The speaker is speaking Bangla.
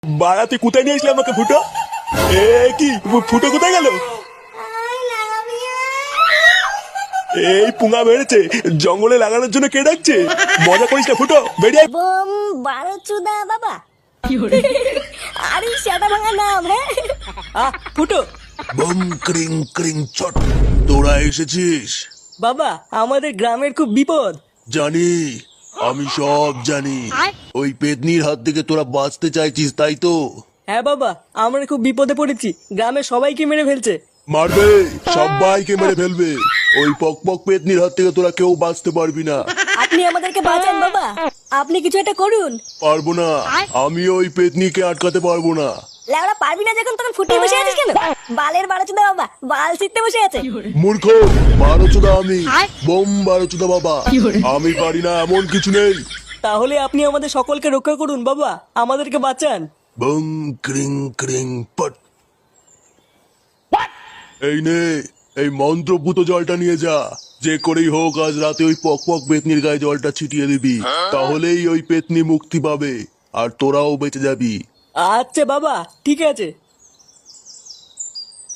বাড়াতে কোথায় নিয়ে আসলে আমাকে ফুটো? এ কি ফুটো কোথায় গেল? এই পুঙা বেড়েছে, জঙ্গলে লাগানোর জন্য কে ডাকছে? মজা করিস না ফুটো, বেরিয়ে আয়। বোম বারোচুদা বাবা। আরে সেটা ভাঙা নাম। হ্যাঁ ফুটো বম ক্রিং ক্রিং চট, তোরা এসেছিস? বাবা, আমাদের গ্রামের খুব বিপদ। জানি, আমি সব জানি। ওই পেতনির হাত থেকে তোরা বাঁচতে চাইছিস, তাই তো? হ্যাঁ বাবা, আমরা খুব বিপদে পড়েছি, গ্রামের সবাইকে মেরে ফেলছে। মারবে, সবাইকে মেরে ফেলবে। ওই পক পেতনির হাত থেকে তোরা কেউ বাঁচতে পারবি না। আপনি আমাদেরকে বাঁচান বাবা, আপনি কিছু একটা করুন। পারবো না, আমি ওই পেতনিকে আটকাতে পারবো না। লেওড়া পারবি না যখন তখন ফুটে বসে আছিস কেন? বালের বারোচুদা বাবা বাল ছিটতে বসে আছে। মূর্খ, বারোচোদা আমি, বোম বারোচোদা বাবা। আমি পারি না এমন কিছু নেই। তাহলে আপনি আমাদের সকলকে রক্ষা করুন বাবা, আমাদেরকে বাঁচান। বম ক্রিং ক্রিং পট। এই নে, এই মন্ত্রপুত জলটা নিয়ে যা। যে করেই হোক আজ রাতে ওই পক পেতনির গায়ে জলটা ছিটিয়ে দিবি, তাহলেই ওই পেতনি মুক্তি পাবে আর তোরাও বেঁচে যাবি। আচ্ছা বাবা, ঠিক আছে।